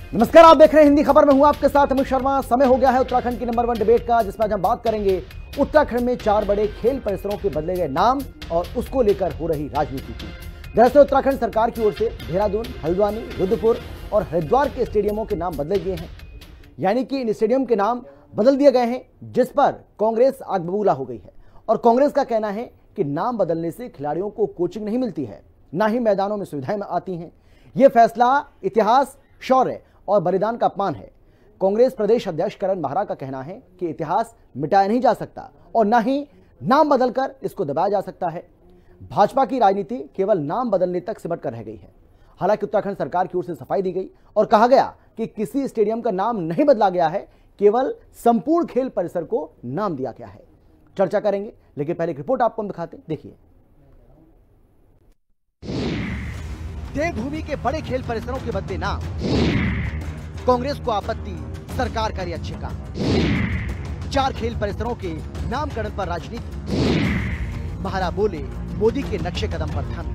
नमस्कार, आप देख रहे हैं हिंदी खबर में। हूं आपके साथ अमित शर्मा। समय हो गया है उत्तराखंड की नंबर 1 डिबेट का, जिसमें आज हम बात करेंगे उत्तराखंड में 4 बड़े खेल परिसरों के बदले गए नाम और उसको लेकर हो रही राजनीति की। दरअसल उत्तराखंड सरकार की ओर से देहरादून, हल्द्वानी, रुद्रपुर और हरिद्वार के स्टेडियमों के नाम बदले गए हैं। यानी कि इन स्टेडियम के नाम बदल दिए गए हैं, जिस पर कांग्रेस आग बबूला हो गई है। और कांग्रेस का कहना है कि नाम बदलने से खिलाड़ियों को कोचिंग नहीं मिलती है, ना ही मैदानों में सुविधाएं आती हैं। यह फैसला इतिहास, शौर्य और बलिदान का अपमान है। कांग्रेस प्रदेश अध्यक्ष करण माहरा का कहना है कि इतिहास मिटाया नहीं जा सकता और न ही नाम बदलकर इसको दबाया जा सकता है। भाजपा की राजनीति केवल नाम बदलने तक सिमट कर रह गई है। हालांकि उत्तराखंड सरकार की ओर से सफाई दी गई और कहा गया कि किसी स्टेडियम का नाम नहीं बदला गया है, केवल संपूर्ण खेल परिसर को नाम दिया गया है। चर्चा करेंगे, लेकिन पहले एक रिपोर्ट आपको हम दिखाते हैं, देखिए। देवभूमि के बड़े खेल परिसरों के बदले नाम, कांग्रेस को आपत्ति, सरकार करे अच्छे काम। 4 खेल परिसरों के नामकरण पर राजनीति, महारा बोले मोदी के नक्शे कदम पर थम।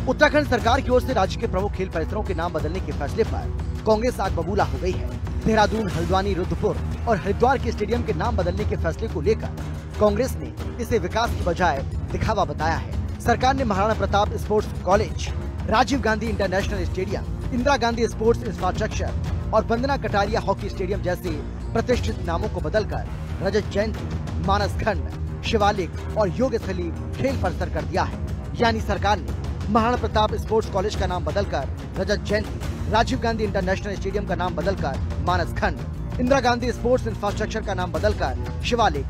उत्तराखंड सरकार की ओर से राज्य के प्रमुख खेल परिसरों के नाम बदलने के फैसले पर कांग्रेस आग बबूला हो गई है। देहरादून, हल्द्वानी, रुद्रपुर और हरिद्वार के स्टेडियम के नाम बदलने के फैसले को लेकर कांग्रेस ने इसे विकास की बजाय दिखावा बताया है। सरकार ने Maharana Pratap sports college, Rajiv Gandhi international stadium, Indira Gandhi sports infrastructure और वंदना कटारिया हॉकी स्टेडियम जैसे प्रतिष्ठित नामों को बदलकर रजत जयंती, मानस खंड, शिवालिक और योग स्थली खेल परिसर कर दिया है। यानी सरकार ने महाराणा प्रताप स्पोर्ट्स कॉलेज का नाम बदलकर रजत जयंती, राजीव गांधी इंटरनेशनल स्टेडियम का नाम बदलकर मानस खंड, इंदिरा गांधी स्पोर्ट्स इंफ्रास्ट्रक्चर का नाम बदलकर शिवालिक,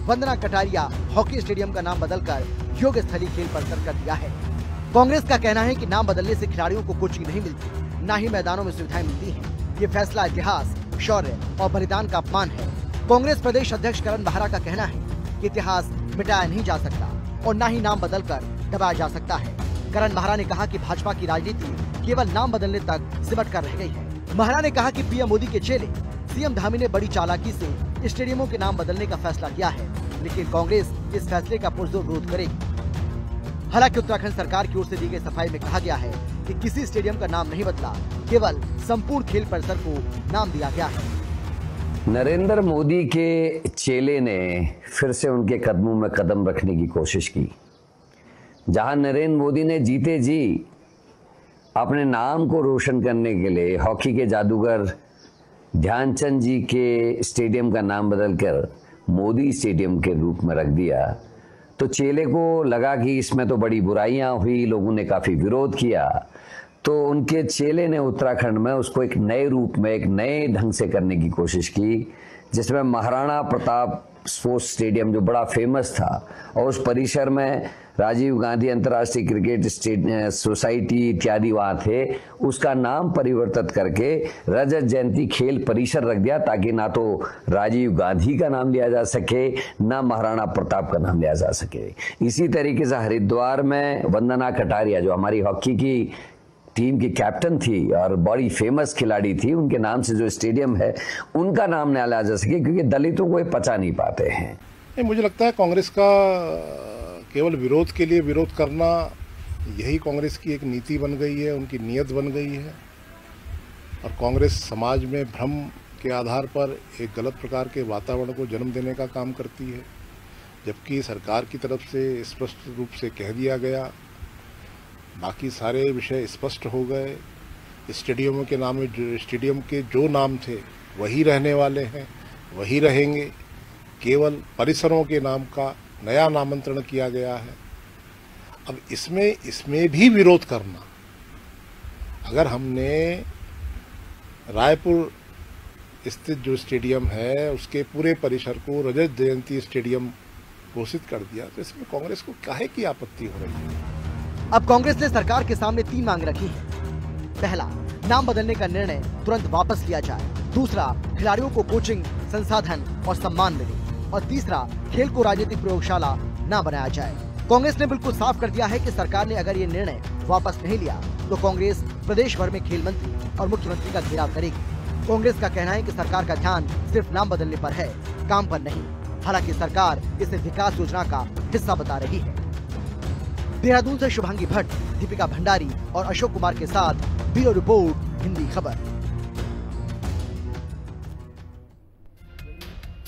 वंदना कटारिया हॉकी स्टेडियम का नाम बदलकर योग स्थली खेल परिसर कर दिया है। कांग्रेस का कहना है कि नाम बदलने से खिलाड़ियों को कोचिंग नहीं मिलती, ना ही मैदानों में सुविधाएं मिलती हैं। ये फैसला इतिहास, शौर्य और बलिदान का अपमान है। कांग्रेस प्रदेश अध्यक्ष करण माहरा का कहना है कि इतिहास मिटाया नहीं जा सकता और न ही नाम बदलकर दबाया जा सकता है। करण माहरा ने कहा कि भाजपा की राजनीति केवल नाम बदलने तक सिमट कर रह गई है। माहरा ने कहा कि पीएम मोदी के चेले सीएम धामी ने बड़ी चालाकी से स्टेडियमों के नाम बदलने का फैसला किया है, लेकिन कांग्रेस इस फैसले का पुरजोर विरोध करेगी। हालांकि उत्तराखंड सरकार की ओर से दी गई सफाई में कहा गया है कि किसी स्टेडियम का नाम नहीं बदला, केवल संपूर्ण खेल परिसर को नाम दिया गया है। नरेंद्र मोदी के चेले ने फिर से उनके कदमों में कदम रखने की कोशिश की। जहां नरेंद्र मोदी ने जीते जी अपने नाम को रोशन करने के लिए हॉकी के जादूगर ध्यानचंद जी के स्टेडियम का नाम बदलकर मोदी स्टेडियम के रूप में रख दिया, तो चेले को लगा कि इसमें तो बड़ी बुराइयां हुई, लोगों ने काफी विरोध किया। तो उनके चेले ने उत्तराखंड में उसको एक नए रूप में, एक नए ढंग से करने की कोशिश की, जिसमें महाराणा प्रताप स्पोर्ट्स स्टेडियम जो बड़ा फेमस था और उस परिसर में राजीव गांधी अंतर्राष्ट्रीय क्रिकेट सोसाइटी इत्यादि वहां थे, उसका नाम परिवर्तित करके रजत जयंती खेल परिसर रख दिया, ताकि ना तो राजीव गांधी का नाम लिया जा सके, ना महाराणा प्रताप का नाम लिया जा सके। इसी तरीके से हरिद्वार में वंदना कटारिया, जो हमारी हॉकी की टीम की कैप्टन थी और बड़ी फेमस खिलाड़ी थी, उनके नाम से जो स्टेडियम है उनका नाम न लिया जा सके, क्योंकि दलितों को ये पचा नहीं पाते हैं। मुझे लगता है कांग्रेस का केवल विरोध के लिए विरोध करना, यही कांग्रेस की एक नीति बन गई है, उनकी नीयत बन गई है। और कांग्रेस समाज में भ्रम के आधार पर एक गलत प्रकार के वातावरण को जन्म देने का काम करती है, जबकि सरकार की तरफ से स्पष्ट रूप से कह दिया गया, बाकी सारे विषय स्पष्ट हो गए। स्टेडियमों के नाम में स्टेडियम के जो नाम थे वही रहने वाले हैं, वही रहेंगे। केवल परिसरों के नाम का नया नामांतरण किया गया है। अब इसमें भी विरोध करना, अगर हमने रायपुर स्थित जो स्टेडियम है उसके पूरे परिसर को रजत जयंती स्टेडियम घोषित कर दिया, तो इसमें कांग्रेस को काहे की आपत्ति हो रही है? अब कांग्रेस ने सरकार के सामने 3 मांग रखी है। पहला, नाम बदलने का निर्णय तुरंत वापस लिया जाए। दूसरा, खिलाड़ियों को कोचिंग, संसाधन और सम्मान मिले। और तीसरा, खेल को राजनीतिक प्रयोगशाला न बनाया जाए। कांग्रेस ने बिल्कुल साफ कर दिया है कि सरकार ने अगर ये निर्णय वापस नहीं लिया तो कांग्रेस प्रदेश भर में खेल मंत्री और मुख्यमंत्री का घेराव करेगी। कांग्रेस का कहना है कि सरकार का ध्यान सिर्फ नाम बदलने पर है, काम पर नहीं। हालांकि सरकार इसे विकास योजना का हिस्सा बता रही है। देहरादून से शुभांगी भट्ट, दीपिका भंडारी और अशोक कुमार के साथ ब्यूरो रिपोर्ट, हिंदी खबर।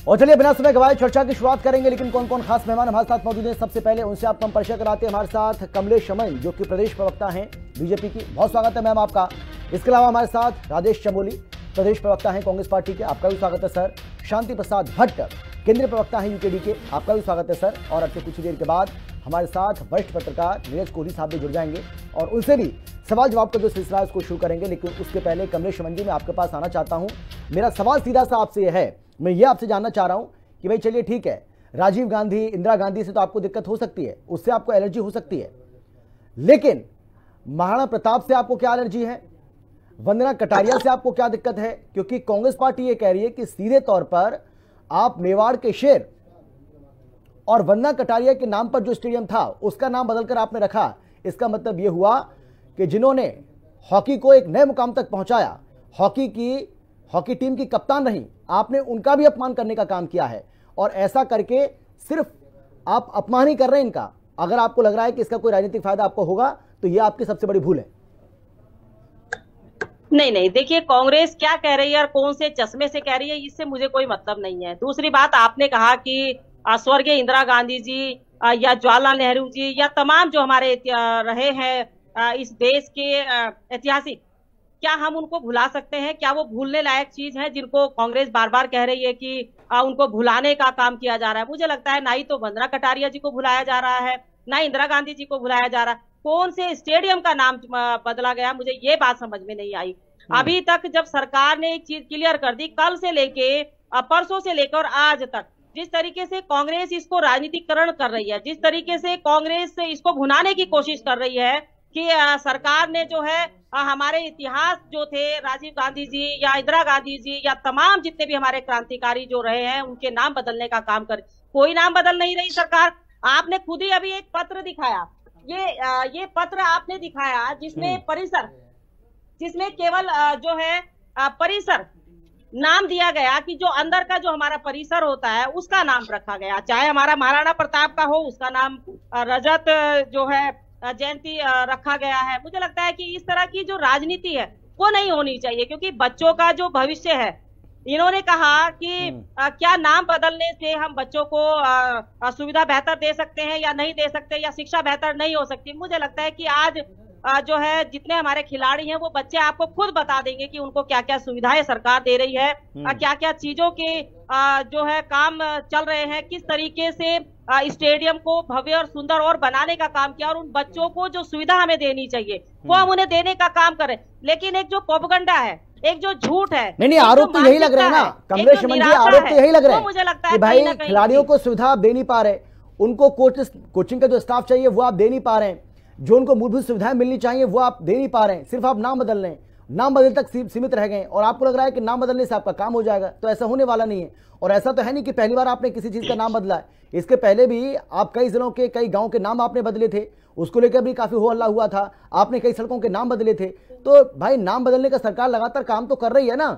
और चलिए बिना समय गवाए चर्चा की शुरुआत करेंगे, लेकिन कौन कौन खास मेहमान हमारे साथ मौजूद हैं। सबसे पहले उनसे आपको हम परिचय कराते हैं। हमारे साथ कमलेश चमन, जो कि प्रदेश प्रवक्ता हैं बीजेपी की। बहुत स्वागत है मैम आपका। इसके अलावा हमारे साथ राजेश चमोली, प्रदेश प्रवक्ता हैं कांग्रेस पार्टी के। आपका भी स्वागत है सर। शांति प्रसाद भट्ट, केंद्रीय प्रवक्ता हैं यूकेडी के। आपका भी स्वागत है सर। और अब से कुछ देर के बाद हमारे साथ वरिष्ठ पत्रकार नीरज कोहली साहब भी जुड़ जाएंगे और उनसे भी सवाल जवाब का जो सिलसिला है उसको शुरू करेंगे। लेकिन उसके पहले कमलेश चमन जी, मैं आपके पास आना चाहता हूं। मेरा सवाल सीधा सा आपसे यह है, मैं ये आपसे जानना चाह रहा हूं कि भाई चलिए ठीक है, राजीव गांधी, इंदिरा गांधी से तो आपको दिक्कत हो सकती है, उससे आपको एलर्जी हो सकती है, लेकिन महाराणा प्रताप से आपको क्या एलर्जी है? वंदना कटारिया से आपको क्या दिक्कत है? क्योंकि कांग्रेस पार्टी ये कह रही है कि सीधे तौर पर आप मेवाड़ के शेर और वंदना कटारिया के नाम पर जो स्टेडियम था उसका नाम बदलकर आपने रखा। इसका मतलब यह हुआ कि जिन्होंने हॉकी को एक नए मुकाम तक पहुंचाया, हॉकी टीम की कप्तान रही, आपने उनका भी अपमान करने का काम किया है। और ऐसा करके सिर्फ आप अपमान ही कर रहे हैं इनका। अगर आपको लग रहा है कि इसका कोई राजनीतिक फायदा आपको होगा तो यह आपकी सबसे बड़ी भूल है। नहीं, देखिए कांग्रेस क्या कह रही है और कौन से चश्मे से कह रही है, इससे मुझे कोई मतलब नहीं है। दूसरी बात, आपने कहा कि स्वर्गीय इंदिरा गांधी जी या जवाहरलाल नेहरू जी या तमाम जो हमारे रहे हैं इस देश के ऐतिहासिक, क्या हम उनको भुला सकते हैं? क्या वो भूलने लायक चीज है जिनको कांग्रेस बार बार कह रही है कि उनको भुलाने का काम किया जा रहा है? मुझे लगता है ना ही तो वंदना कटारिया जी को भुलाया जा रहा है, ना इंदिरा गांधी जी को भुलाया जा रहा है। कौन से स्टेडियम का नाम बदला गया, मुझे ये बात समझ में नहीं आई। अभी तक जब सरकार ने एक चीज क्लियर कर दी, कल से लेके परसों से लेकर आज तक जिस तरीके से कांग्रेस इसको राजनीतिकरण कर रही है, जिस तरीके से कांग्रेस इसको भुनाने की कोशिश कर रही है कि सरकार ने जो है हमारे इतिहास जो थे, राजीव गांधी जी या इंदिरा गांधी जी या तमाम जितने भी हमारे क्रांतिकारी जो रहे हैं उनके नाम बदलने का काम कर, कोई नाम बदल नहीं रही सरकार। आपने खुद ही अभी एक पत्र दिखाया, ये पत्र आपने दिखाया जिसमें परिसर, जिसमें केवल जो है परिसर नाम दिया गया कि जो अंदर का जो हमारा परिसर होता है उसका नाम रखा गया। चाहे हमारा महाराणा प्रताप का हो, उसका नाम रजत जो है जयंती रखा गया है। मुझे लगता है कि इस तरह की जो राजनीति है वो नहीं होनी चाहिए, क्योंकि बच्चों का जो भविष्य है, इन्होंने कहा कि क्या नाम बदलने से हम बच्चों को सुविधा बेहतर दे सकते हैं या नहीं दे सकते, या शिक्षा बेहतर नहीं हो सकती। मुझे लगता है कि आज जो है जितने हमारे खिलाड़ी हैं वो बच्चे आपको खुद बता देंगे कि उनको क्या क्या सुविधाएं सरकार दे रही है, क्या क्या चीजों के जो है काम चल रहे हैं, किस तरीके से स्टेडियम को भव्य और सुंदर और बनाने का काम किया, और उन बच्चों को जो सुविधा हमें देनी चाहिए वो हम उन्हें देने का काम करें। लेकिन एक जो प्रोपेगेंडा है, एक जो झूठ है, नहीं आरोप तो यही लग रहे हैं ना कमलेश चमन जी, आरोप तो यही लग रहे हैं मुझे लगता है कि भाई खिलाड़ियों को सुविधा दे नहीं पा रहे, उनको कोचिंग का जो स्टाफ चाहिए वो आप दे नहीं पा रहे हैं, जो उनको मूलभूत सुविधाएं मिलनी चाहिए वो आप दे नहीं पा रहे हैं। सिर्फ आप नाम बदल रहे हैं, नाम बदलने तक सीमित रह गए और आपको लग रहा है कि नाम बदलने से आपका काम हो जाएगा। तो ऐसा होने वाला नहीं है। और ऐसा तो है नहीं कि पहली बार आपने किसी चीज का नाम बदला है, इसके पहले भी आप कई जिलों के, कई गांव के नाम आपने बदले थे, उसको लेकर भी काफी हो हल्ला हुआ था, आपने कई सड़कों के नाम बदले थे। तो भाई नाम बदलने का सरकार लगातार काम तो कर रही है ना।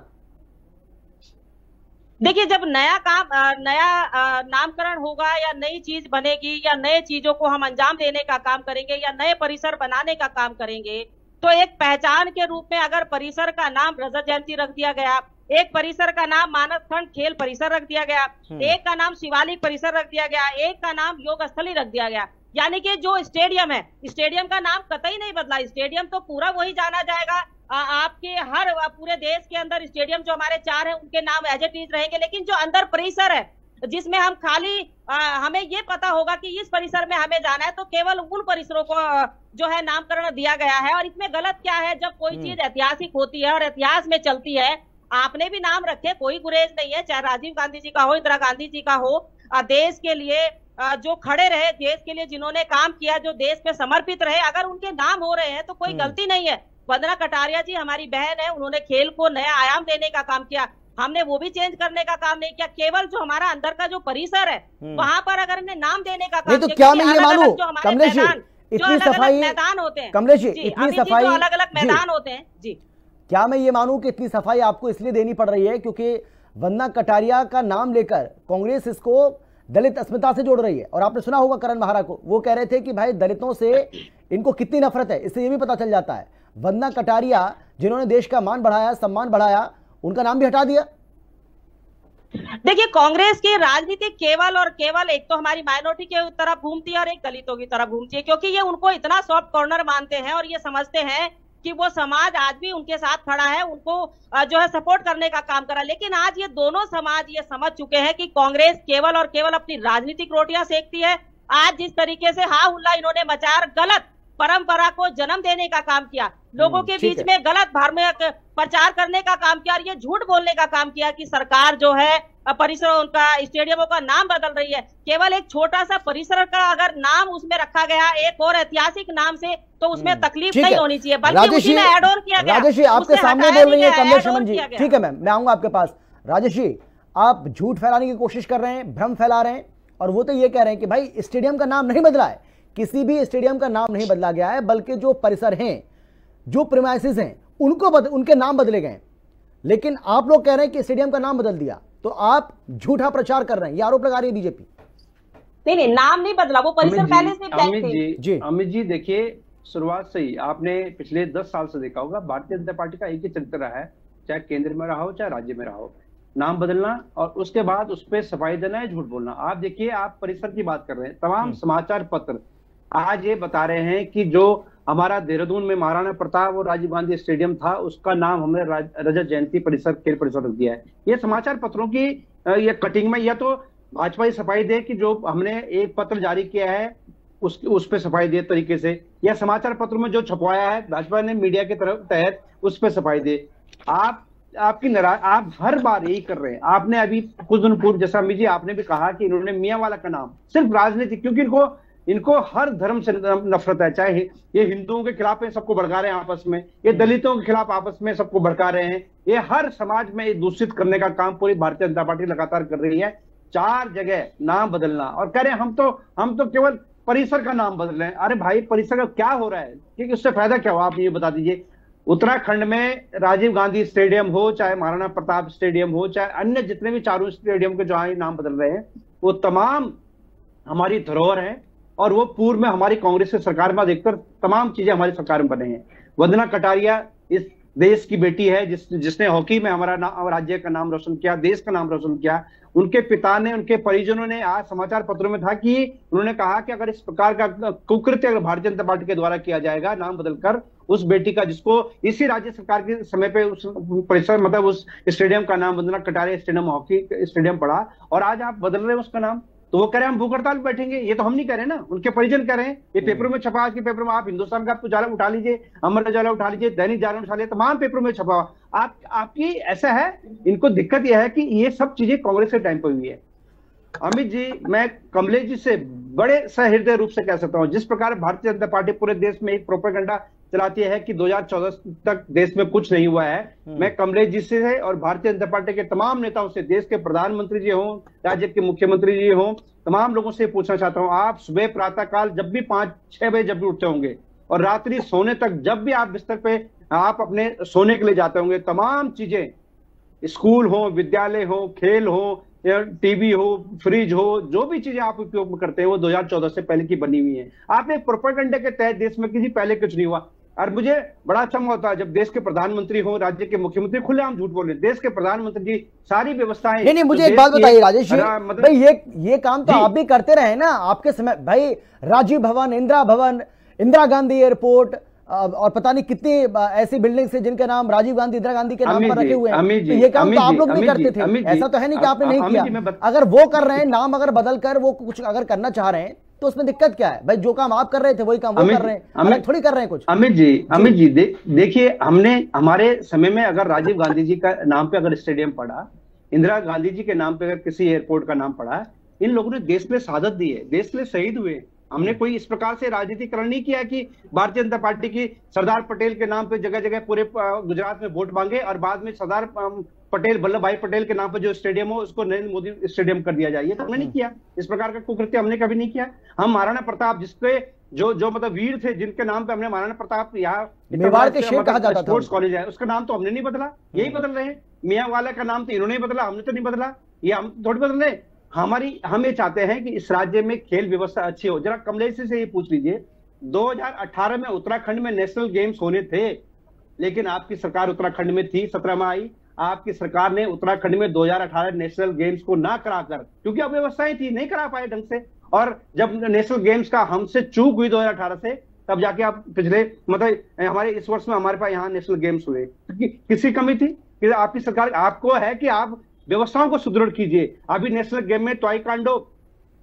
देखिए, जब नया नामकरण होगा या नई चीज बनेगी या नए चीजों को हम अंजाम देने का काम करेंगे या नए परिसर बनाने का काम करेंगे, तो एक पहचान के रूप में अगर परिसर का नाम रजत जयंती रख दिया गया, एक परिसर का नाम मानस खंड खेल परिसर रख दिया गया, एक का नाम शिवालिक परिसर रख दिया गया, एक का नाम योग स्थली रख दिया गया, यानी कि जो स्टेडियम है, स्टेडियम का नाम कतई नहीं बदला। स्टेडियम तो पूरा वही जाना जाएगा। आपके हर पूरे देश के अंदर स्टेडियम जो हमारे 4 हैं उनके नाम एज इट इज रहेंगे, लेकिन जो अंदर परिसर है जिसमें हम खाली हमें ये पता होगा कि इस परिसर में हमें जाना है, तो केवल उन परिसरों को जो है नामकरण दिया गया है। और इसमें गलत क्या है? जब कोई चीज ऐतिहासिक होती है और इतिहास में चलती है, आपने भी नाम रखे, कोई गुरेज नहीं है, चाहे राजीव गांधी जी का हो, इंदिरा गांधी जी का हो, देश के लिए जो खड़े रहे, देश के लिए जिन्होंने काम किया, जो देश में समर्पित रहे, अगर उनके नाम हो रहे हैं तो कोई गलती नहीं है। वंदना कटारिया जी हमारी बहन है, उन्होंने खेल को नया आयाम देने का काम किया, हमने वो भी चेंज करने का काम नहीं किया। केवल जो हमारा अंदर का जो परिसर है वहां पर अगर हमने नाम देने का काम किया, तो क्या मैं ये मानूं कमलेश जी, इतनी सफाई मैदान होते हैं, कमलेश जी इतनी सफाई अलग अलग मैदान होते हैं जी, क्या मैं ये मानूं कि इतनी सफाई आपको इसलिए देनी पड़ रही है क्योंकि वंदना कटारिया का नाम लेकर कांग्रेस इसको दलित अस्मिता से जोड़ रही है? और आपने सुना होगा करण महारा को, वो कह रहे थे कि भाई दलितों से इनको कितनी नफरत है, इससे ये भी पता चल जाता है। वंदना कटारिया जिन्होंने देश का मान बढ़ाया, सम्मान बढ़ाया, उनका नाम भी हटा दिया? देखिए, कांग्रेस की राजनीति केवल और केवल एक तो हमारी माइनॉरिटी की तरफ घूमती है और एक दलितों की तरफ घूमती है, क्योंकि ये उनको इतना सॉफ्ट कॉर्नर मानते हैं और ये समझते हैं कि वो समाज आज भी उनके साथ खड़ा है, उनको जो है सपोर्ट करने का काम करा। लेकिन आज ये दोनों समाज ये समझ चुके हैं कि कांग्रेस केवल और केवल अपनी राजनीतिक रोटियां सेकती है। आज जिस तरीके से हा हुल्ला इन्होंने मचाया, गलत परंपरा को जन्म देने का काम किया, लोगों के बीच में गलत धार्मिक प्रचार करने का काम किया और ये झूठ बोलने का काम किया कि सरकार जो है परिसर उनका स्टेडियमों का नाम बदल रही है। केवल एक छोटा सा परिसर का अगर नाम उसमें रखा गया एक और ऐतिहासिक नाम से, तो उसमें तकलीफ नहीं होनी चाहिए, बल्कि उसी में ऐड ऑन किया गया। राजेश जी आपके सामने बोल रही है कमलेश रमन जी, ठीक है मैम, मैं आऊंगा आपके पास। राजेश जी, आप झूठ फैलाने की कोशिश कर रहे हैं, भ्रम फैला रहे हैं, और वो तो ये कह रहे हैं कि भाई स्टेडियम का नाम नहीं बदला है, किसी भी स्टेडियम का नाम नहीं बदला गया है, बल्कि जो परिसर हैं, जो प्रीमाइसेस हैं, उनके नाम बदले गए। लेकिन आप लोग कह रहे हैं कि स्टेडियम का नाम बदल दिया, तो आप झूठा प्रचार कर रहे हैं, ये आरोप लगा रही है बीजेपी। नहीं, नाम नहीं बदला, वो परिसर पहले से ब्लैक थे। अमित जी देखिए, शुरुआत से ही आपने पिछले 10 साल से देखा होगा, भारतीय जनता पार्टी का एक ही चरित्र रहा है, चाहे केंद्र में रहा हो चाहे राज्य में रहा हो, नाम बदलना और उसके बाद उस पर सफाई देना है, झूठ बोलना। आप देखिए, आप परिसर की बात कर रहे हैं, तमाम समाचार पत्र आज ये बता रहे हैं कि जो हमारा देहरादून में महाराणा प्रताप और राजीव गांधी स्टेडियम था, उसका नाम हमने रजत जयंती परिसर खेल परिसर रख दिया है। ये समाचार पत्रों की ये कटिंग में, या तो भाजपा ही सफाई दे कि जो हमने एक पत्र जारी किया है उस पे सफाई दे तरीके से, या समाचार पत्रों में जो छपवाया है भाजपा ने मीडिया के तरफ तहत उस पे सफाई दे। आप हर बार यही कर रहे हैं। आपने अभी कुछ दिन पूर्व, जैसा अमित जी आपने भी कहा कि इन्होंने मियां वाला का नाम सिर्फ राजनीति, क्योंकि इनको हर धर्म से नफरत है, चाहे ये हिंदुओं के खिलाफ है, सबको भड़का रहे हैं आपस में, ये दलितों के खिलाफ आपस में सबको भड़का रहे हैं, ये हर समाज में दूषित करने का काम पूरी भारतीय जनता पार्टी लगातार कर रही है। 4 जगह नाम बदलना और कह रहे हैं हम तो केवल परिसर का नाम बदल रहे हैं। अरे भाई, परिसर का क्या हो रहा है, क्योंकि उससे फायदा क्या हुआ, आप ये बता दीजिए। उत्तराखंड में राजीव गांधी स्टेडियम हो, चाहे महाराणा प्रताप स्टेडियम हो, चाहे अन्य जितने भी चारों स्टेडियम के जो नाम बदल रहे हैं, वो तमाम हमारी धरोहर है और वो पूर्व में हमारी कांग्रेस की सरकार में अधिकतर तमाम चीजें हमारी सरकार में बने हैं। वंदना कटारिया इस देश की बेटी है जिसने हॉकी में हमारा राज्य का नाम रोशन किया, देश का नाम रोशन किया। उनके पिता ने, उनके परिजनों ने, आज समाचार पत्रों में था कि उन्होंने कहा कि अगर इस प्रकार का कुकृत्य अगर भारतीय जनता पार्टी के द्वारा किया जाएगा, नाम बदलकर उस बेटी का, जिसको इसी राज्य सरकार के समय पे उस परिसर मतलब उस स्टेडियम का नाम Vandana Kataria stadium hockey stadium पड़ा, और आज आप बदल रहे हैं उसका नाम। तो वो कह रहे हैं हम भूख हड़ताल बैठेंगे। ये तो हम नहीं कह रहे ना, उनके परिजन कह रहे हैं। ये पेपरों में छपा, आज के पेपर में आप हिंदुस्तान का उजाला उठा लीजिए, अमर उजाला उठा लीजिए, दैनिक जागरण उठा लीजिए, तमाम पेपरों में छपा। आपकी ऐसा है, इनको दिक्कत यह है कि ये सब चीजें कांग्रेस के टाइम पर हुई है। अमित जी, मैं कमलेश जी से बड़े सहृदय रूप से कह सकता हूं, जिस प्रकार भारतीय जनता पार्टी पूरे देश में एक प्रोपेगेंडा चलाती है कि 2014 तक देश में कुछ नहीं हुआ है, मैं कमलेश जी से और भारतीय जनता पार्टी के तमाम नेताओं से, देश के प्रधानमंत्री जी हों, राज्य के मुख्यमंत्री जी हों, तमाम लोगों से पूछना चाहता हूं, आप सुबह प्रातः काल जब भी 5-6 बजे जब भी उठते होंगे और रात्रि सोने तक जब भी आप बिस्तर पे आप अपने सोने के लिए जाते होंगे, तमाम चीजें, स्कूल हो, विद्यालय हो, खेल हो, टीवी हो, फ्रिज हो, जो भी चीजें आप उपयोग करते हैं वो 2014 से पहले की बनी हुई है। आपने प्रोपेगेंडा के तहत देश में किसी पहले कुछ नहीं हुआ। और मुझे बड़ा अच्छा होता है जब देश के प्रधानमंत्री हो, राज्य के मुख्यमंत्री खुलेआम झूठ बोले। देश के प्रधानमंत्री जी सारी व्यवस्थाएं, नहीं, मुझे एक बात बताइए राजेश जी, भाई ये काम तो आप भी करते रहे ना आपके समय, भाई राजीव भवन, इंदिरा भवन, इंदिरा गांधी एयरपोर्ट और पता नहीं कितनी ऐसी बिल्डिंग से जिनके नाम राजीव गांधी, इंदिरा गांधी के नाम पर रखे हुए हैं। तो ये काम तो आप लोग भी करते थे, ऐसा तो है नहीं कि आपने नहीं किया। अगर वो कर रहे हैं, नाम अगर बदल कर वो कुछ अगर करना चाह रहे हैं, तो उसमें दिक्कत क्या है भाई? जो काम आप कर रहे थे वही काम वो कर रहे हैं, अलग थोड़ी कर रहे हैं कुछ। अमित जी देखिए, हमने हमारे समय में अगर राजीव गांधी जी का नाम पे अगर स्टेडियम पड़ा, इंदिरा गांधी जी के नाम पे अगर किसी एयरपोर्ट का नाम पड़ा, इन लोगों ने देश के लिए शहादत दी है, देश के लिए शहीद हुए। हमने कोई इस प्रकार से राजनीतिकरण नहीं किया कि भारतीय जनता पार्टी की सरदार पटेल के नाम पे जगह जगह पूरे गुजरात में वोट मांगे और बाद में सरदार पटेल, वल्लभ भाई पटेल के नाम पर जो स्टेडियम हो उसको नरेंद्र मोदी स्टेडियम कर दिया जाए। ये तो हमने नहीं किया, इस प्रकार का कुकृत्य हमने कभी नहीं किया। हम महाराणा प्रताप, जिसके जो मतलब वीर थे, जिनके नाम पे हमने महाराणा प्रताप यहाँ मेवाड़ के शेर कहा जाता था, स्पोर्ट्स कॉलेज है, उसका नाम तो हमने नहीं बदला, यही बदल रहे हैं। मियां वाला का नाम तो इन्होंने बदला, हमने तो नहीं बदला, ये हम थोड़ी बदल रहे। हम ये चाहते हैं कि इस राज्य में खेल व्यवस्था अच्छी हो। जरा कमलेश से ये पूछ लीजिए, 2018 में उत्तराखंड में नेशनल गेम्स होने थे, लेकिन आपकी सरकार उत्तराखंड में थी, 17 में आई। आपकी सरकार ने उत्तराखंड में 2018 नेशनल गेम्स को ना कराकर, क्योंकि अव्यवस्थाएं थी, नहीं करा पाए ढंग से, और जब नेशनल गेम्स का हमसे चूक हुई 2018 से, तब जाके आप पिछले मतलब हमारे इस वर्ष में हमारे पास यहाँ नेशनल गेम्स हुए। किसी कमी थी कि आपकी सरकार, आपको है कि आप व्यवस्थाओं को सुदृढ़ कीजिए। अभी नेशनल गेम में ताइक्वांडो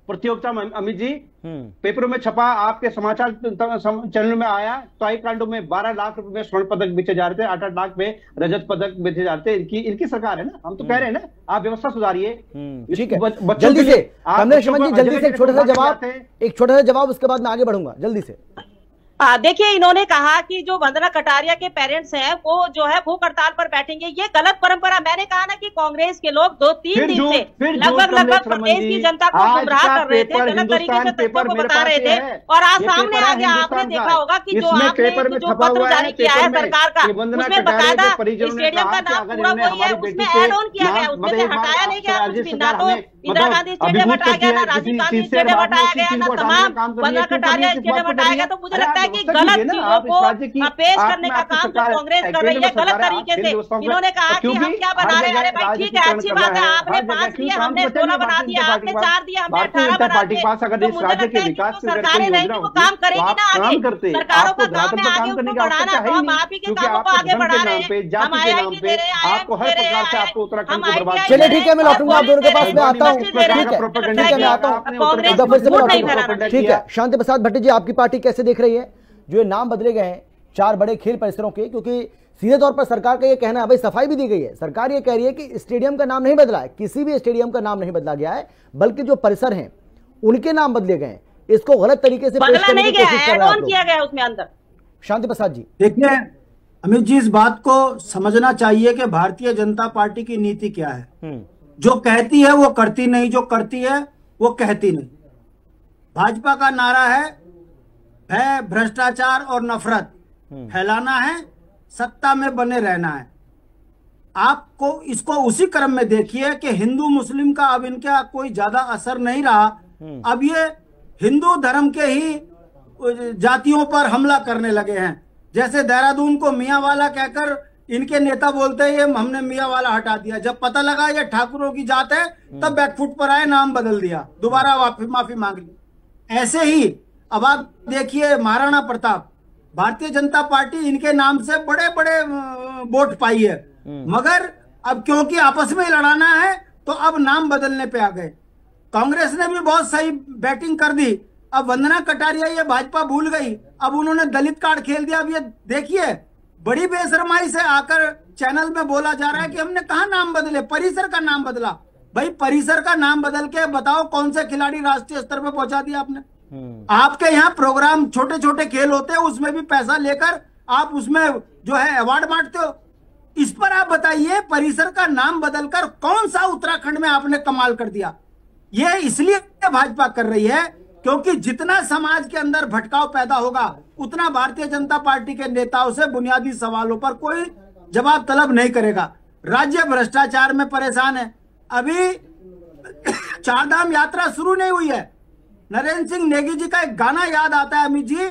प्रतियोगिता में अमित जी पेपरों में छपा, आपके समाचार चैनल में आया, ताइक्वांडो में 12 लाख रुपए में स्वर्ण पदक बेचे जा रहे थे, 8-8 लाख में रजत पदक बेचे जा रहे थे। इनकी सरकार है ना, हम तो कह रहे हैं ना, आप व्यवस्था सुधारिए। ठीक है, जल्दी से कमलेश जी, जल्दी से एक छोटा सा जवाब, उसके बाद मैं आगे बढ़ूंगा, जल्दी से। देखिए, इन्होंने कहा कि जो वंदना कटारिया के पेरेंट्स हैं वो जो है भूख हड़ताल पर बैठेंगे, ये गलत परंपरा। मैंने कहा ना कि कांग्रेस के लोग 2-3 दिन से लगभग प्रदेश की जनता को गुमराह कर रहे थे, गलत तरीके से तथ्यों को बता रहे थे, और आज सामने आ गया। आपने देखा होगा कि जो आपने जो पत्र जारी किया है सरकार का, उसमें बकायदा स्टेडियम का नाम पूरा वही है, उसमें एड ऑन किया गया, उसमें से हटाया नहीं गया कुछ भी, ना तो इंदिरा गांधी स्टेडियम हटाया गया, ना राजीव गांधी स्टेडियम हटाया गया, ना तमाम वंदना कटारिया स्टेडियम हटाया गया। तो मुझे लगता है कि गलत चीजों को पेश करने का काम जो कांग्रेस कर रही है गलत तरीके से। इन्होंने कहा कि हम क्या बना रहे हैं, अरे भाई ठीक है, अच्छी बात है, आपने 5 दिए, हमने 16 बना दिया, आपने 4 दिए, हमने 18 बना दिए। तो मुझे लगता है कि सरकारें रहेंगी वो काम करेगी ना आगे, सरकारों का काम है आगे उसको बढ़ाना। तो हम आप ही के कामों को आगे बढ़ा रहे हैं, हम IIT दे रहे हैं, IIM दे रहे हैं। चलिए ठीक है, मैं लौटूंगा आप दोनों के पास, मैं आता हूँ। ठीक है, मैं आता हूँ। ठीक है, शांति प्रसाद भट्टी जी, आपकी पार्टी कैसे देख रही है जो ये नाम बदले गए हैं 4 बड़े खेल परिसरों के? क्योंकि सीधे तौर पर सरकार का ये कहना है, भाई सफाई भी दी गई है, सरकार ये कह रही है कि स्टेडियम का नाम नहीं बदला है, किसी भी स्टेडियम का नाम नहीं बदला गया है, बल्कि जो परिसर हैं उनके नाम बदले गए हैं। इसको गलत तरीके से पेश करने की कोशिश कर रहे हैं किया गया उसमें अंदर। शांति प्रसाद जी, देखिए अमित जी, इस बात को समझना चाहिए कि भारतीय जनता पार्टी की नीति क्या है। जो कहती है वो करती नहीं, जो करती है वो कहती नहीं। भाजपा का नारा है भय, भ्रष्टाचार और नफरत फैलाना है, सत्ता में बने रहना है। आपको इसको उसी क्रम में देखिए कि हिंदू मुस्लिम का अब इनका कोई ज्यादा असर नहीं रहा। अब ये हिंदू धर्म के ही जातियों पर हमला करने लगे हैं। जैसे देहरादून को मियाँ वाला कहकर इनके नेता बोलते हैं, ये हमने मियाँ वाला हटा दिया। जब पता लगा ये ठाकुरों की जात है तब बैकफुट पर आए, नाम बदल दिया, दोबारा माफी मांग ली। ऐसे ही अब आप देखिए महाराणा प्रताप, भारतीय जनता पार्टी इनके नाम से बड़े बड़े वोट पाई है, मगर अब क्योंकि आपस में लड़ाना है तो अब नाम बदलने पे आ गए। कांग्रेस ने भी बहुत सही बैटिंग कर दी। अब वंदना कटारिया ये भाजपा भूल गई, अब उन्होंने दलित कार्ड खेल दिया। अब ये देखिए बड़ी बेशर्माई से आकर चैनल में बोला जा रहा है कि हमने कहा नाम बदले, परिसर का नाम बदला। भाई परिसर का नाम बदल के बताओ कौन से खिलाड़ी राष्ट्रीय स्तर पे पहुंचा दिया आपने? आपके यहाँ प्रोग्राम छोटे छोटे खेल होते हैं, उसमें भी पैसा लेकर आप उसमें जो है अवार्ड बांटते हो। इस पर आप बताइए, परिसर का नाम बदलकर कौन सा उत्तराखंड में आपने कमाल कर दिया? ये इसलिए भाजपा कर रही है क्योंकि जितना समाज के अंदर भटकाव पैदा होगा उतना भारतीय जनता पार्टी के नेताओं से बुनियादी सवालों पर कोई जवाब तलब नहीं करेगा। राज्य भ्रष्टाचार में परेशान है। अभी चारधाम यात्रा शुरू नहीं हुई है। नरेंद्र सिंह नेगी जी का एक गाना याद आता है अमित जी,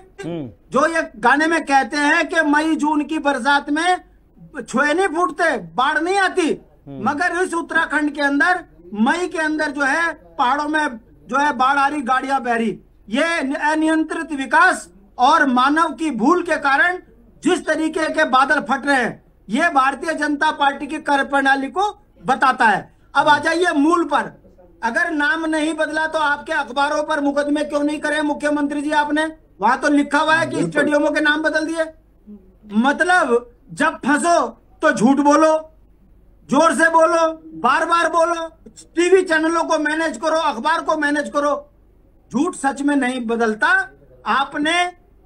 जो ये गाने में कहते हैं कि मई जून की बरसात में छुए नहीं फूटते, बाढ़ नहीं आती, मगर इस उत्तराखंड के अंदर मई के अंदर जो है पहाड़ों में जो है बाढ़ आ रही, गाड़ियां बह रही। ये अनियंत्रित विकास और मानव की भूल के कारण जिस तरीके के बादल फट रहे हैं, ये भारतीय जनता पार्टी की कार्य प्रणाली को बताता है। अब आ जाइए मूल पर। अगर नाम नहीं बदला तो आपके अखबारों पर मुकदमे क्यों नहीं करे मुख्यमंत्री जी? आपने वहां तो लिखा हुआ है कि स्टेडियमों के नाम बदल दिए। मतलब जब फंसो तो झूठ बोलो, जोर से बोलो, बार बार बोलो, टीवी चैनलों को मैनेज करो, अखबार को मैनेज करो। झूठ सच में नहीं बदलता। आपने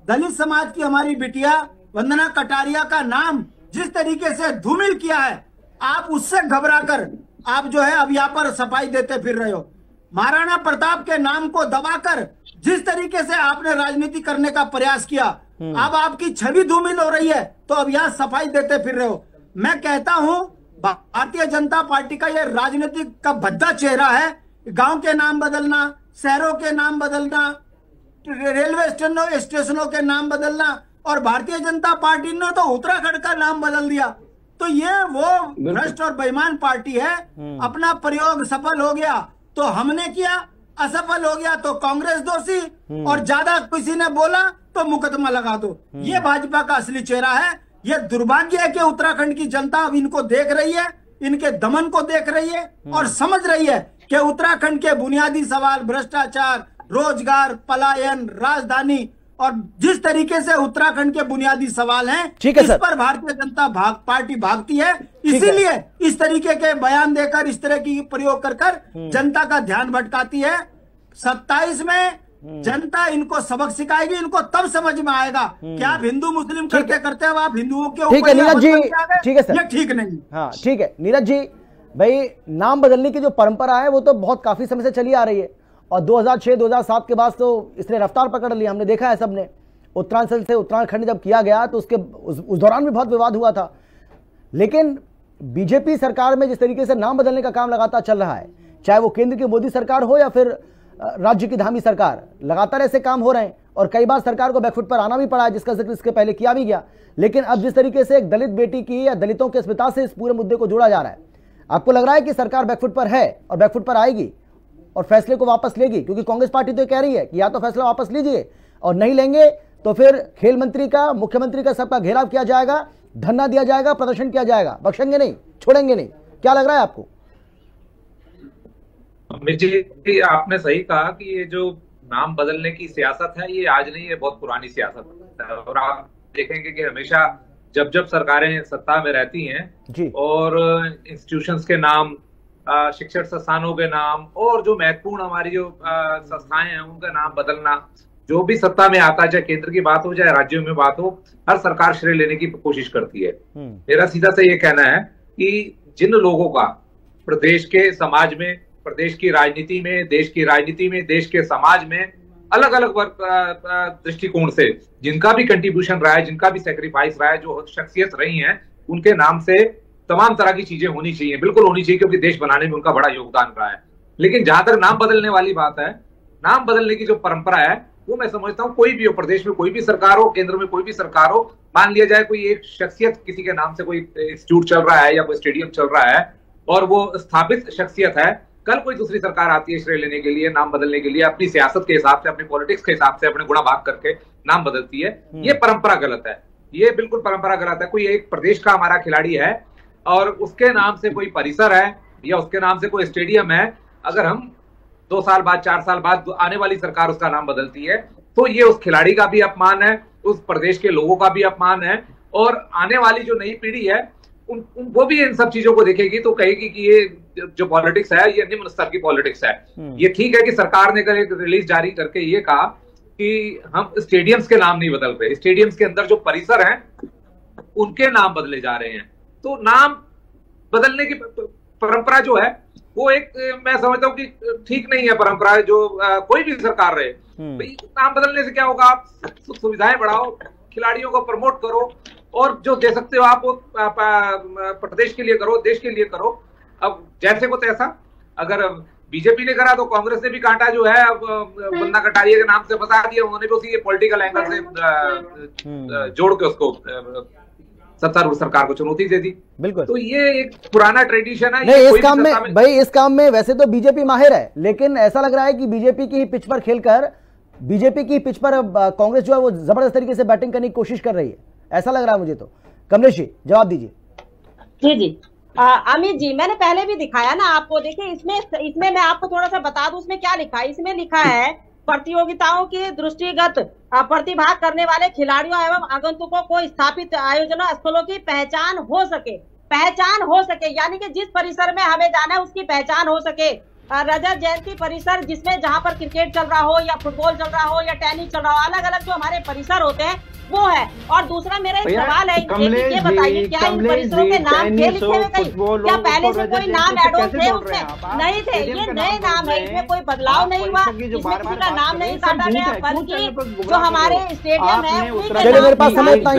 दलित समाज की हमारी बिटिया वंदना कटारिया का नाम जिस तरीके से धूमिल किया है, आप उससे घबराकर आप जो है अब यहाँ पर सफाई देते फिर रहे हो। महाराणा प्रताप के नाम को दबाकर जिस तरीके से आपने राजनीति करने का प्रयास किया, अब आपकी छवि धूमिल हो रही है, तो अब यहाँ सफाई देते फिर रहे हो। मैं कहता हूं भारतीय जनता पार्टी का यह राजनीतिक का भद्दा चेहरा है। गांव के नाम बदलना, शहरों के नाम बदलना, रेलवे स्टेशनों के नाम बदलना, और भारतीय जनता पार्टी ने तो उत्तराखंड का नाम बदल दिया। तो ये वो भ्रष्ट और बेईमान पार्टी है। अपना प्रयोग सफल हो गया तो हमने किया, असफल हो गया तो कांग्रेस दोषी, और ज्यादा किसी ने बोला तो मुकदमा लगा दो। ये भाजपा का असली चेहरा है। ये दुर्भाग्य है कि उत्तराखंड की जनता अब इनको देख रही है, इनके दमन को देख रही है और समझ रही है कि उत्तराखंड के बुनियादी सवाल भ्रष्टाचार, रोजगार, पलायन, राजधानी और जिस तरीके से उत्तराखंड के बुनियादी सवाल हैं, इस पर भारतीय जनता पार्टी भागती है। इसीलिए इस तरीके के बयान देकर, इस तरह की प्रयोग कर जनता का ध्यान भटकाती है। 27 में जनता इनको सबक सिखाएगी, इनको तब समझ में आएगा कि आप हिंदू मुस्लिम करते करते अब आप हिंदुओं के ऊपर। ठीक है नीरज जी, ठीक है सर, ये ठीक नहीं। हाँ ठीक है नीरज जी, भाई नाम बदलने की जो परंपरा है वो तो बहुत काफी समय से चली आ रही है, और 2006-2007 के बाद तो इसने रफ्तार पकड़ ली, हमने देखा है सबने। उत्तरांचल से उत्तराखंड जब किया गया तो उसके उस दौरान भी बहुत विवाद हुआ था। लेकिन बीजेपी सरकार में जिस तरीके से नाम बदलने का काम लगातार चल रहा है, चाहे वो केंद्र की मोदी सरकार हो या फिर राज्य की धामी सरकार, लगातार ऐसे काम हो रहे हैं और कई बार सरकार को बैकफुट पर आना भी पड़ा है, जिसका जिक्र इसके पहले किया भी गया। लेकिन अब जिस तरीके से एक दलित बेटी की या दलितों के अस्मिता से इस पूरे मुद्दे को जोड़ा जा रहा है, आपको लग रहा है कि सरकार बैकफुट पर है और बैकफुट पर आएगी और फैसले को वापस लेगी? क्योंकि कांग्रेस पार्टी तो कह रही है कि या तो फैसला वापस लीजिए और नहीं लेंगे तो फिर खेल मंत्री का, मुख्यमंत्री का सबका घेराव किया जाएगा, धरना दिया जाएगा, प्रदर्शन किया जाएगा, बख्शेंगे नहीं, छोड़ेंगे नहीं। क्या लग रहा है आपको? अमित जी, आपने सही कहा कि ये जो नाम बदलने की सियासत है ये आज नहीं है, बहुत पुरानी सियासत है। और आप देखेंगे कि हमेशा जब जब सरकारें सत्ता में रहती हैं और इंस्टीट्यूशंस के नाम, शिक्षण संस्थानों के नाम और जो महत्वपूर्ण हमारी जो संस्थाएं हैं उनका नाम बदलना, जो भी सत्ता में आता है, चाहे केंद्र की बात हो चाहे राज्यों में बात हो, हर सरकार श्रेय लेने की कोशिश करती है। मेरा सीधा से ये कहना है कि जिन लोगों का प्रदेश के समाज में, प्रदेश की राजनीति में, देश की राजनीति में, देश के समाज में अलग अलग दृष्टिकोण से जिनका भी कंट्रीब्यूशन रहा है, जिनका भी सेक्रीफाइस रहा है, जो शख्सियत रही हैं, उनके नाम से तमाम तरह की चीजें होनी चाहिए, बिल्कुल होनी चाहिए, क्योंकि देश बनाने में उनका बड़ा योगदान रहा है। लेकिन जहां तक नाम बदलने वाली बात है, नाम बदलने की जो परंपरा है वो मैं समझता हूँ कोई भी हो, प्रदेश में कोई भी सरकार हो, केंद्र में कोई भी सरकार हो, मान लिया जाए कोई एक शख्सियत किसी के नाम से कोई इंस्टीट्यूट चल रहा है या कोई स्टेडियम चल रहा है और वो स्थापित शख्सियत है, कल कोई दूसरी सरकार आती है श्रेय लेने के लिए, नाम बदलने के लिए, अपनी सियासत के हिसाब से, अपनी पॉलिटिक्स के हिसाब से, अपने गुणा भाग करके नाम बदलती है। ये परंपरा गलत है, ये बिल्कुल परंपरा गलत है। कोई एक प्रदेश का हमारा खिलाड़ी है और उसके नाम से कोई परिसर है या उसके नाम से कोई स्टेडियम है, अगर हम 2 साल बाद, 4 साल बाद आने वाली सरकार उसका नाम बदलती है तो ये उस खिलाड़ी का भी अपमान है, उस प्रदेश के लोगों का भी अपमान है, और आने वाली जो नई पीढ़ी है वो भी इन सब चीजों को देखेगी तो कहेगी कि ये जो पॉलिटिक्स है ये निम्न स्तर की पॉलिटिक्स है। ये ठीक है कि सरकार ने कल एक रिलीज जारी करके ये कहा कि हम स्टेडियम्स के नाम नहीं बदल रहे, स्टेडियम्स के अंदर जो परिसर हैं उनके नाम बदले जा रहे हैं। तो नाम बदलने की परंपरा जो है वो एक, मैं समझता हूँ कि ठीक नहीं है परंपरा, जो कोई भी सरकार रहे। नाम बदलने से क्या होगा, आप सुविधाएं बढ़ाओ, खिलाड़ियों को प्रमोट करो और जो दे सकते हो आप प्रदेश के लिए करो, देश के लिए करो। अब जैसे को तैसा, अगर बीजेपी ने करा तो कांग्रेस ने भी कांटा जो है अब बन्ना कटारिया के नाम से फंसा दिया, उन्होंने भी उसी पॉलिटिकल एंगल से जोड़ के उसको सत्तारूढ़ सरकार को चुनौती दे दी। बिल्कुल, तो ये एक पुराना ट्रेडिशन है। नहीं, इस काम में भाई, इस काम में वैसे तो बीजेपी माहिर है, लेकिन ऐसा लग रहा है कि बीजेपी की पिच पर खेलकर, बीजेपी की पिच पर कांग्रेस जो है वो जबरदस्त तरीके से बैटिंग करने की कोशिश कर रही है, ऐसा लग रहा है मुझे तो। कमलेश जी जवाब दीजिए। जी जी अमित जी, मैंने पहले भी दिखाया ना आपको, देखिए इसमें मैं आपको थोड़ा सा बता दूं इसमें क्या लिखा है। इसमें लिखा है प्रतियोगिताओं के दृष्टिगत प्रतिभाग करने वाले खिलाड़ियों एवं आगंतुकों को स्थापित आयोजनों स्थलों की पहचान हो सके, यानी कि जिस परिसर में हमें जाना है उसकी पहचान हो सके। रजत जयंती परिसर, जिसमें जहां पर क्रिकेट चल रहा हो या फुटबॉल चल रहा हो या टेनिस चल रहा हो, अलग अलग जो हमारे परिसर होते हैं वो है। और दूसरा मेरा एक सवाल है, ये बताइए क्या इन परिसरों के नाम थे लिखे हुए कहीं, क्या पहले से कोई नाम ऐड ऑन थे उसमें? नहीं थे, ये नए नाम है, इसमें कोई बदलाव नहीं हुआ, इसमें किसी का नाम नहीं काटा गया, बल्कि जो हमारे स्टेडियम है। चलिए, मेरे पास समय इतना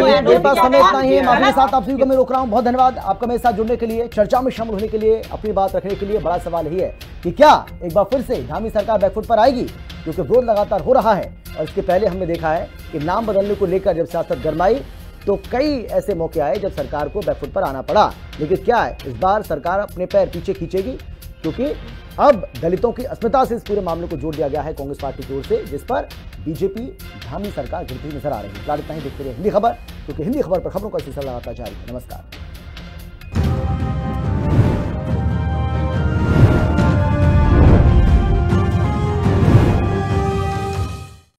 ही है, अपने साथ आप सभी को मैं रोक रहा हूँ। बहुत धन्यवाद आपका मेरे साथ जुड़ने के लिए, चर्चा में शामिल होने के लिए, अपनी बात रखने के लिए। बड़ा सवाल ही है कि क्या एक बार फिर से धामी सरकार बैकफुट पर आएगी, क्योंकि विरोध लगातार हो रहा है। और इसके पहले हमने देखा है कि नाम बदलने को लेकर जब सियासत गरमाई तो कई ऐसे मौके आए जब सरकार को बैकफुट पर आना पड़ा। लेकिन क्या है, इस बार सरकार अपने पैर पीछे खींचेगी, क्योंकि अब दलितों की अस्मिता से इस पूरे मामले को जोड़ दिया गया है कांग्रेस पार्टी की ओर से, जिस पर बीजेपी धामी सरकार गिरती नजर आ रही है। फिलहाल इतना ही, देखते रहिए हिंदी खबर, क्योंकि हिंदी खबर पर खबरों का सिलसिला लगातार जारी है। नमस्कार।